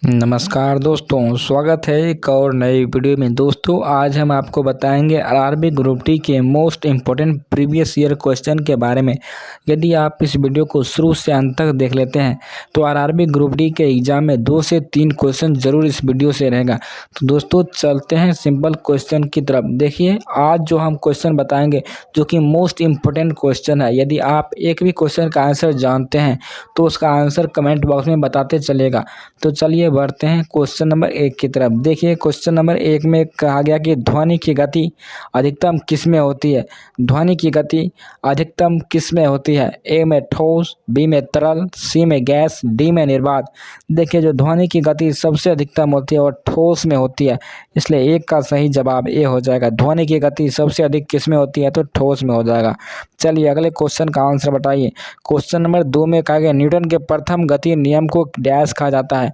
नमस्कार दोस्तों, स्वागत है एक और नई वीडियो में। दोस्तों आज हम आपको बताएंगे आरआरबी ग्रुप डी के most important previous year question के बारे में। यदि आप इस वीडियो को शुरू से अंत तक देख लेते हैं तो आरआरबी ग्रुप डी के एग्जाम में 2 से 3 क्वेश्चन जरूर इस वीडियो से रहेगा। तो दोस्तों चलते हैं सिंपल क्वेश्चन की तरफ। देखिए आज जो हम क्वेश्चन बताएंगे जो कि मोस्ट इम्पोर्टेंट क्वेश्चन है। यदि आप एक भी क्वेश्चन का आंसर जानते हैं तो उसका आंसर कमेंट बॉक्स में बताते चलिएगा। तो चलिए बढ़ते हैं क्वेश्चन नंबर 1 की तरफ। देखिए क्वेश्चन नंबर 1 में कहा गया कि ध्वनि की गति अधिकतम किस में होती है। ध्वनि की गति अधिकतम किस में होती है? ए में ठोस, बी में तरल, सी में गैस, डी में निर्वात। देखिए जो ध्वनि की गति सबसे अधिकतम होती है वो ठोस में होती है, इसलिए एक का सही जवाब ए हो जाएगा। ध्वनि की गति सबसे अधिक किस में होती है? तो ठोस में हो जाएगा। चलिए अगले क्वेश्चन का आंसर बताइए। क्वेश्चन नंबर 2 में कहा गया न्यूटन के प्रथम गति नियम को डैश कहा जाता है।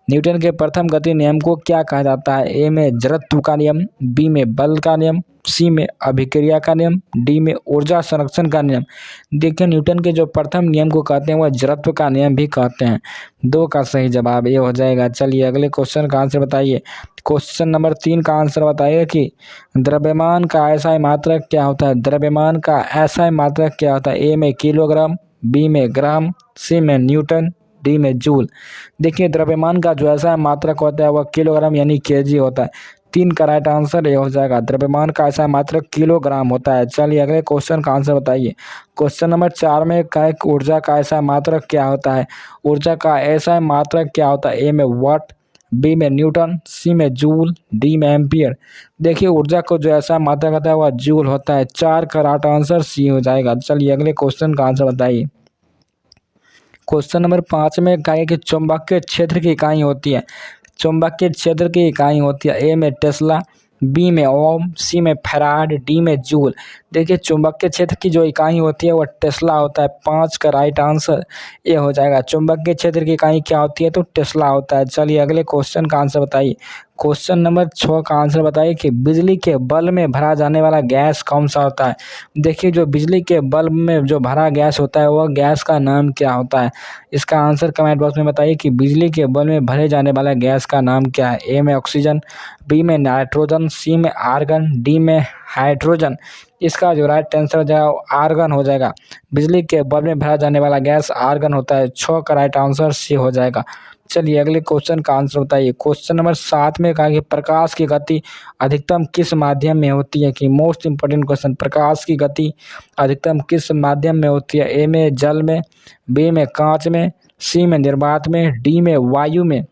न्यूटन के प्रथम गति नियम को क्या कहा जाता है? ए में जड़त्व का नियम, बी में बल का नियम, सी में अभिक्रिया का नियम, डी में ऊर्जा संरक्षण का नियम। देखिए न्यूटन के जो प्रथम नियम को कहते हैं वह जड़त्व का नियम भी कहते हैं। 2 का सही जवाब ये हो जाएगा। चलिए अगले क्वेश्चन का आंसर बताइए। क्वेश्चन नंबर 3 का आंसर बताइए कि द्रव्यमान का ऐसा मात्रक क्या होता है? द्रव्यमान का ऐसा मात्रक क्या होता है? ए में किलोग्राम, बी में ग्राम, सी में न्यूटन, डी में जूल। देखिए द्रव्यमान का जो ऐसा मात्रक होता है वह किलोग्राम यानी केजी होता है। 3 का राइट आंसर ये हो जाएगा। द्रव्यमान का ऐसा मात्रक किलोग्राम होता है। चलिए अगले क्वेश्चन का आंसर बताइए। क्वेश्चन नंबर 4 में ऊर्जा का ऐसा मात्रक क्या होता है? ऊर्जा का ऐसा मात्रक क्या होता है? ए में वाट, बी में न्यूटन, सी में जूल, डी में एम्पियर। देखिए ऊर्जा को जो ऐसा मात्रक होता है वह जूल होता है। 4 का राइट आंसर सी हो जाएगा। चलिए अगले क्वेश्चन का आंसर बताइए। क्वेश्चन नंबर 5 में कहा है कि चुंबकीय क्षेत्र की इकाई होती है। चुंबकीय क्षेत्र की इकाई होती है। ए में टेस्ला, बी में ओम, सी में फैराड, डी में जूल। देखिए चुंबकीय क्षेत्र की जो इकाई होती है वह टेस्ला होता है। 5 का राइट आंसर ये हो जाएगा। चुंबकीय क्षेत्र की इकाई क्या होती है? तो टेस्ला होता है। चलिए अगले क्वेश्चन का आंसर बताइए। क्वेश्चन नंबर 6 का आंसर बताइए कि बिजली के बल्ब में भरा जाने वाला गैस कौन सा होता है? देखिए जो बिजली के बल्ब में जो भरा गैस होता है वह गैस का नाम क्या होता है? इसका आंसर कमेंट बॉक्स में बताइए कि बिजली के बल्ब में भरे जाने वाला गैस का नाम क्या है? ए में ऑक्सीजन, बी में नाइट्रोजन, सी में आर्गन, डी में हाइड्रोजन। इसका जो राइट आंसर हो जाएगा आर्गन हो जाएगा। बिजली के बल्ब में भरा जाने वाला गैस आर्गन होता है। 6 का राइट आंसर सी हो जाएगा। चलिए अगले क्वेश्चन का आंसर बताइए। क्वेश्चन नंबर 7 में कहा कि प्रकाश की गति अधिकतम किस माध्यम में होती है? कि मोस्ट इंपोर्टेंट क्वेश्चन, प्रकाश की गति अधिकतम किस माध्यम में होती है? ए में जल में, बी में कांच में, सी में निर्वात में, डी में वायु में।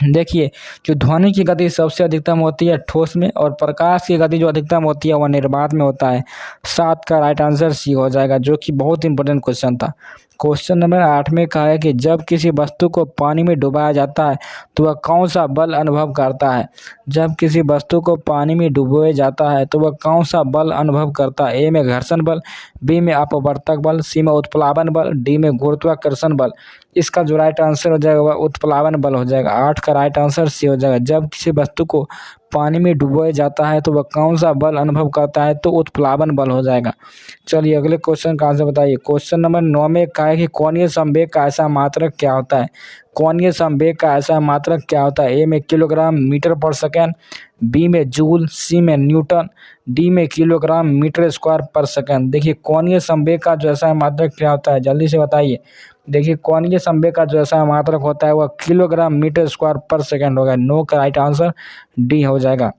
देखिए जो ध्वनि की गति सबसे अधिकतम होती है ठोस में और प्रकाश की गति जो अधिकतम होती है वह निर्वात में होता है। 7 का राइट आंसर सी हो जाएगा, जो कि बहुत इंपॉर्टेंट क्वेश्चन था। क्वेश्चन नंबर 8 में कहा है कि जब किसी वस्तु को पानी में डुबाया जाता है तो वह कौन सा बल अनुभव करता है? जब किसी वस्तु को पानी में डुबोया जाता है तो वह कौन सा बल अनुभव करता है? ए में घर्षण बल, बी में अपवर्तक बल, सी में उत्प्लावन बल, डी में गुरुत्वाकर्षण बल। इसका जो राइट आंसर हो जाएगा वह उत्प्लावन बल हो जाएगा। 8 का राइट आंसर सी हो जाएगा। जब किसी वस्तु को पानी में डुबोया जाता है तो वह कौन सा बल अनुभव करता है? तो उत्प्लावन बल हो जाएगा। चलिए अगले क्वेश्चन का आंसर बताइए। क्वेश्चन नंबर 9 में कहा है कि कोणीय संवेग का ऐसा मात्रक क्या होता है? कोणीय संवेग का ऐसा मात्रक क्या होता है? ए में किलोग्राम मीटर पर सेकेंड, बी में जूल, सी में न्यूटन, डी में किलोग्राम मीटर स्क्वायर पर सेकेंड। देखिए कोणीय संवेग का जो ऐसा मात्रक क्या होता है? जल्दी से बताइए। देखिए कोणीय संवेग का जो ऐसा मात्रक होता है वह किलोग्राम मीटर स्क्वायर पर सेकेंड होगा। 9 का राइट आंसर डी हो जाएगा।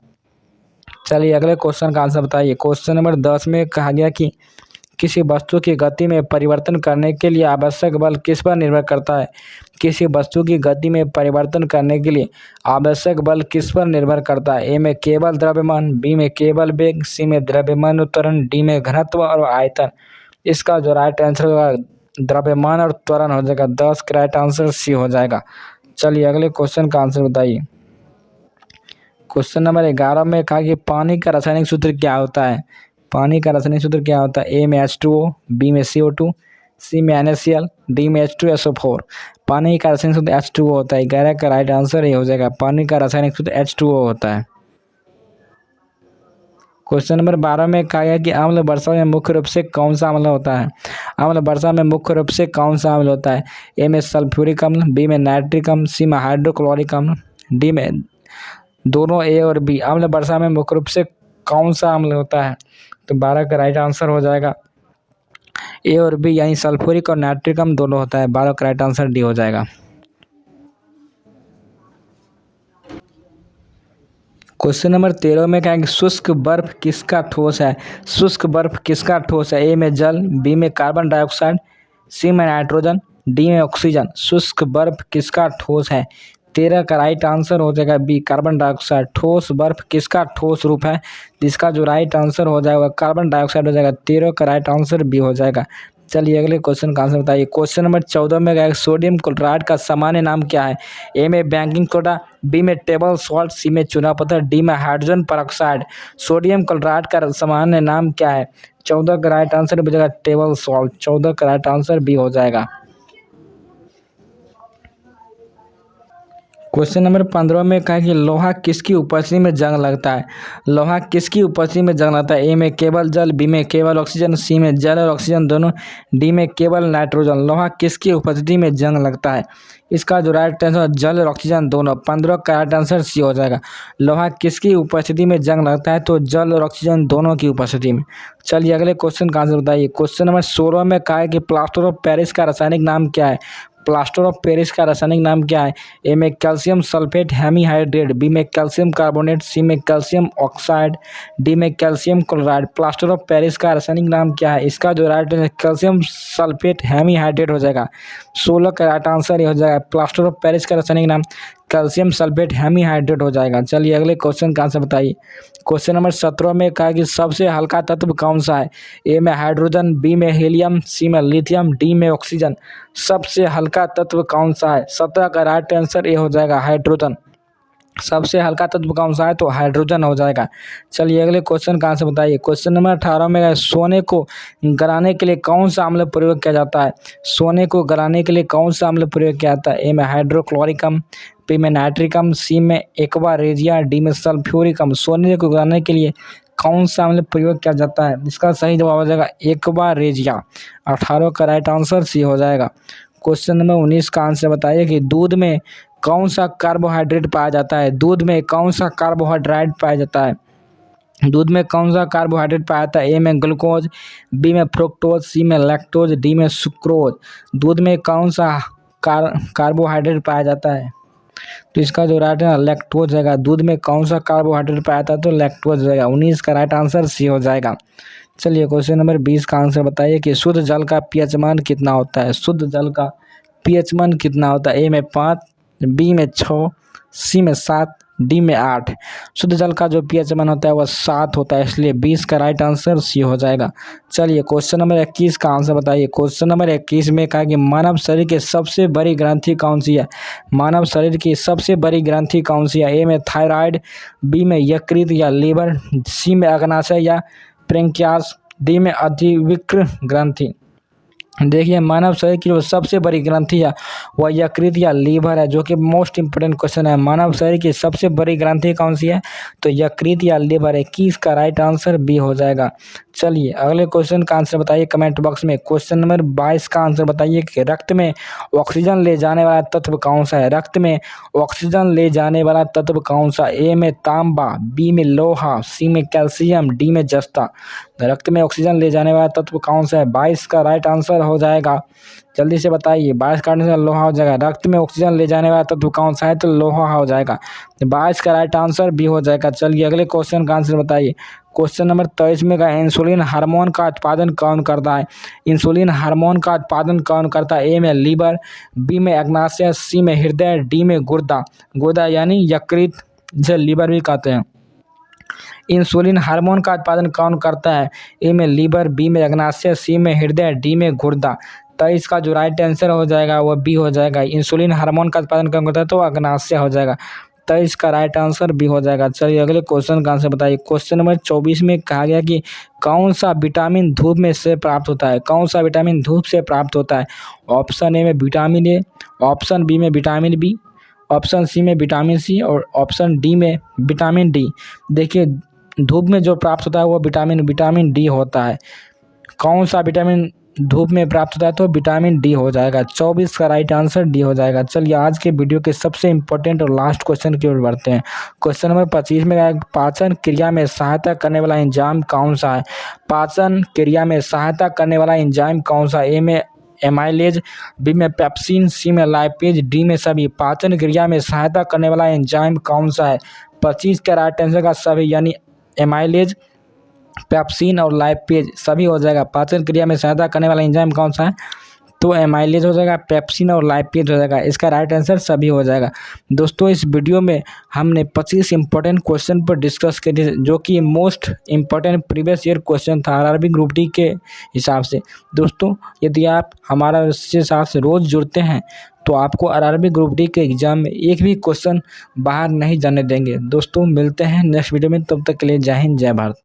चलिए अगले क्वेश्चन का आंसर बताइए। क्वेश्चन नंबर 10 में कहा गया कि किसी वस्तु की गति में परिवर्तन करने के लिए आवश्यक बल किस पर निर्भर करता है? किसी वस्तु की गति में परिवर्तन करने के लिए आवश्यक बल किस पर निर्भर करता है? ए में केवल द्रव्यमान, बी में केवल वेग, सी में द्रव्यमान उत्वरण, डी में घनत्व और आयतन। इसका जो राइट आंसर होगा द्रव्यमान और त्वरण हो जाएगा। 10 का राइट आंसर सी हो जाएगा। चलिए अगले क्वेश्चन का आंसर बताइए। क्वेश्चन नंबर 11 में कहा कि पानी का रासायनिक सूत्र क्या होता है? पानी का रासायनिक सूत्र क्या होता है? ए में H2O, बी में CO2, सी में NaCl, डी में H2SO4। पानी का रासायनिक सूत्र H2O होता है। 11 का राइट आंसर ये हो जाएगा। पानी का रासायनिक सूत्र H2O होता है। क्वेश्चन नंबर 12 में कहा गया कि अम्ल वर्षा में मुख्य रूप से कौन सा अम्ल होता है। अम्ल वर्षा में मुख्य रूप से कौन सा अम्ल होता है। ए में सल्फ्यूरिक अम्ल, बी में नाइट्रिक अम्ल, सी में हाइड्रोक्लोरिक अम्ल, डी में दोनों ए और बी। अम्ल वर्षा में मुख्य रूप से कौन सा अम्ल होता है। तो 12 का राइट आंसर हो जाएगा ए और बी, यानी सल्फ्यूरिक और नाइट्रिक अम्ल दोनों होता है। 12 का राइट आंसर डी हो जाएगा। क्वेश्चन नंबर 13 में क्या है कि शुष्क बर्फ किसका ठोस है। शुष्क बर्फ किसका ठोस है। ए में जल, बी में कार्बन डाइऑक्साइड, सी में नाइट्रोजन, डी में ऑक्सीजन। शुष्क बर्फ किसका ठोस है। 13 का राइट आंसर हो जाएगा बी, कार्बन डाइऑक्साइड। ठोस बर्फ किसका ठोस रूप है। इसका जो राइट आंसर हो जाएगा कार्बन डाइऑक्साइड हो जाएगा। 13 का राइट आंसर बी हो जाएगा। चलिए अगले क्वेश्चन का आंसर बताइए। क्वेश्चन नंबर 14 में क्या है, सोडियम क्लोराइड का सामान्य नाम क्या है। ए में बेकिंग सोडा, बी में टेबल सॉल्ट, सी में चूना पत्थर, डी में हाइड्रोजन परऑक्साइड। सोडियम क्लोराइड का सामान्य नाम क्या है। 14 का राइट आंसर हो जाएगा टेबल सॉल्ट। 14 का राइट आंसर बी हो जाएगा। क्वेश्चन नंबर 15 में कहा कि लोहा किसकी उपस्थिति में जंग लगता है। लोहा किसकी उपस्थिति में जंग लगता है। ए में केवल जल, बी में केवल ऑक्सीजन, सी में जल और ऑक्सीजन दोनों, डी में केवल नाइट्रोजन। लोहा किसकी उपस्थिति में जंग लगता है। इसका जो राइट आंसर जल और ऑक्सीजन दोनों। 15 का राइट आंसर सी हो जाएगा। लोहा किसकी उपस्थिति में जंग लगता है, तो जल और ऑक्सीजन दोनों की उपस्थिति में। चलिए अगले क्वेश्चन का आंसर बताइए। क्वेश्चन नंबर 16 में कहा है कि प्लास्टर ऑफ पेरिस का रासायनिक नाम क्या है। प्लास्टर ऑफ पेरिस का रासायनिक नाम क्या है। ए में कैल्शियम सल्फेट हेमीहाइड्रेट, बी में कैल्शियम कार्बोनेट, सी में कैल्शियम ऑक्साइड, डी में calcium chloride. Plaster of Paris का रासायनिक नाम क्या है। इसका जो right answer calcium sulphate hemihydrate हो जाएगा। 16 का राइट आंसर ये हो जाएगा। प्लास्टर ऑफ पेरिस का रासायनिक नाम कैल्शियम सल्फेट हेमीहाइड्रेट हो जाएगा। चलिए अगले क्वेश्चन का आंसर बताइए। क्वेश्चन नंबर 17 में कहा कि सबसे हल्का तत्व कौन सा है। ए में हाइड्रोजन, बी में हीलियम, सी में लिथियम, डी में ऑक्सीजन। सबसे हल्का तत्व कौन सा है। 17 का राइट आंसर ए हो जाएगा हाइड्रोजन। सबसे हल्का तत्व कौन सा है, तो हाइड्रोजन हो जाएगा। चलिए अगले क्वेश्चन का आंसर बताइए। क्वेश्चन नंबर 18 में सोने को गलाने के लिए कौन सा अम्ल प्रयोग किया जाता है। सोने को गलाने के लिए कौन सा अम्ल प्रयोग किया जाता है। ए में हाइड्रोक्लोरिक अम्ल, बी में नाइट्रिक अम्ल, सी में एक्वा रेजिया, डी में सल्फ्यूरिक अम्ल। सोने को गलाने के लिए कौन सा अम्ल प्रयोग किया जाता है। इसका सही जवाब हो जाएगा एक्वा रेजिया। 18 का राइट आंसर सी हो जाएगा। क्वेश्चन नंबर 19 का आंसर बताइए कि दूध में कौन सा कार्बोहाइड्रेट पाया जाता है। दूध में कौन सा कार्बोहाइड्रेट पाया जाता है। दूध में कौन सा कार्बोहाइड्रेट पाया जाता है। ए में ग्लूकोज, बी में फ्रुक्टोज, सी में लैक्टोज, डी में सुक्रोज। दूध में कौन सा कार्बोहाइड्रेट पाया जाता है, तो इसका जो राइट है लैक्टोज जाएगा। दूध में कौन सा कार्बोहाइड्रेट पाया जाता है, तो लैक्टोज जाएगा। 19 का राइट आंसर सी हो जाएगा। चलिए क्वेश्चन नंबर 20 का आंसर बताइए कि शुद्ध जल का पीएच मान कितना होता है। शुद्ध जल का पीएच मान कितना होता है। ए में 5, बी में 6, सी में 7, डी में 8। शुद्ध जल का जो पीएच मान होता है वह 7 होता है, इसलिए 20 का राइट आंसर सी हो जाएगा। चलिए क्वेश्चन नंबर 21 का आंसर बताइए। क्वेश्चन नंबर 21 में कहा कि मानव शरीर की सबसे बड़ी ग्रंथि कौन सी है। मानव शरीर की सबसे बड़ी ग्रंथि कौन सी है। ए में थायराइड, बी में यकृत या लीवर, सी में अग्नाशय या प्रेंक्रियास, डी में अधिवृक्क ग्रंथि। देखिए मानव शरीर की जो सबसे बड़ी ग्रंथि है वह यकृत या लीवर है, जो कि मोस्ट इंपोर्टेंट क्वेश्चन है। मानव शरीर की सबसे बड़ी ग्रंथि कौन सी है, तो यकृत या लीवर है। 21 का राइट आंसर बी हो जाएगा। चलिए अगले क्वेश्चन का आंसर बताइए कमेंट बॉक्स में। क्वेश्चन नंबर 22 का आंसर बताइए कि रक्त में ऑक्सीजन ले जाने वाला तत्व कौन सा है। रक्त में ऑक्सीजन ले जाने वाला तत्व कौन सा। ए में तांबा, बी में लोहा, सी में कैल्शियम, डी में जस्ता। रक्त में ऑक्सीजन ले जाने वाला तत्व कौन सा है। 22 का राइट आंसर हो जाएगा। जल्दी से बताइए। 22 का आंसर लोहा हो जाएगा। रक्त में ऑक्सीजन ले जाने वाला तत्व कौन सा है, तो लोहा हो जाएगा। 22 का राइट आंसर बी हो जाएगा। चलिए अगले क्वेश्चन का आंसर बताइए। क्वेश्चन नंबर 23 में का इंसुलिन हार्मोन का उत्पादन कौन करता है। इंसुलिन हार्मोन का उत्पादन कौन करता है। ए में लीवर, बी में अग्नाशय, सी में हृदय, डी में गुर्दा। गुर्दा यानी यकृत, जिसे लीवर भी कहते हैं। इंसुलिन हार्मोन का उत्पादन कौन करता है। ए में लीवर, बी में अग्नाशय, सी में हृदय, डी में गुर्दा। तो इसका जो राइट आंसर हो जाएगा वह बी हो जाएगा। इंसुलिन हार्मोन का उत्पादन कौन करता है, तो अग्नाशय हो जाएगा। तो इसका राइट आंसर बी हो जाएगा। चलिए अगले क्वेश्चन का आंसर बताइए। क्वेश्चन नंबर 24 में कहा गया कि कौन सा विटामिन धूप में से प्राप्त होता है। कौन सा विटामिन धूप से प्राप्त होता है। ऑप्शन ए में विटामिन ए, ऑप्शन बी में विटामिन बी, ऑप्शन सी में विटामिन सी और ऑप्शन डी में विटामिन डी। देखिए धूप में जो प्राप्त होता है वो विटामिन डी होता है। कौन सा विटामिन धूप में प्राप्त होता है? तो विटामिन डी हो जाएगा। 24 का राइट आंसर डी हो जाएगा। चलिए आज के वीडियो के सबसे इंपॉर्टेंट और लास्ट क्वेश्चन की ओर बढ़ते हैं। क्वेश्चन नंबर 25 में पाचन क्रिया में सहायता करने वाला एंजाइम कौन सा है? पाचन क्रिया में सहायता करने वाला एंजाइम कौन सा? ए में एमाइलेज, बी में पेप्सिन, सी में लाइपेज, डी में सभी। पाचन क्रिया में सहायता करने वाला एंजाइम कौन सा है? 25 का राइट आंसर का सभी, यानी एमाइलेज, पेप्सिन और लाइपेज सभी हो जाएगा। पाचन क्रिया में सहायता करने वाला एंजाइम कौन सा है? तो एमाइलेज हो जाएगा, पेप्सिन और लाइपेज हो जाएगा। इसका राइट आंसर सभी हो जाएगा। दोस्तों इस वीडियो में हमने 25 इंपॉर्टेंट क्वेश्चन पर डिस्कस किए जो कि most important previous year question था आरआरबी ग्रुप डी के हिसाब से। दोस्तों यदि आप हमारा इसके साथ से रोज़ जुड़ते हैं तो आपको आरआरबी ग्रुप डी के एग्जाम में एक भी क्वेश्चन बाहर नहीं जाने देंगे। दोस्तों मिलते हैं नेक्स्ट वीडियो में, तब तक के लिए जय हिंद जय भारत।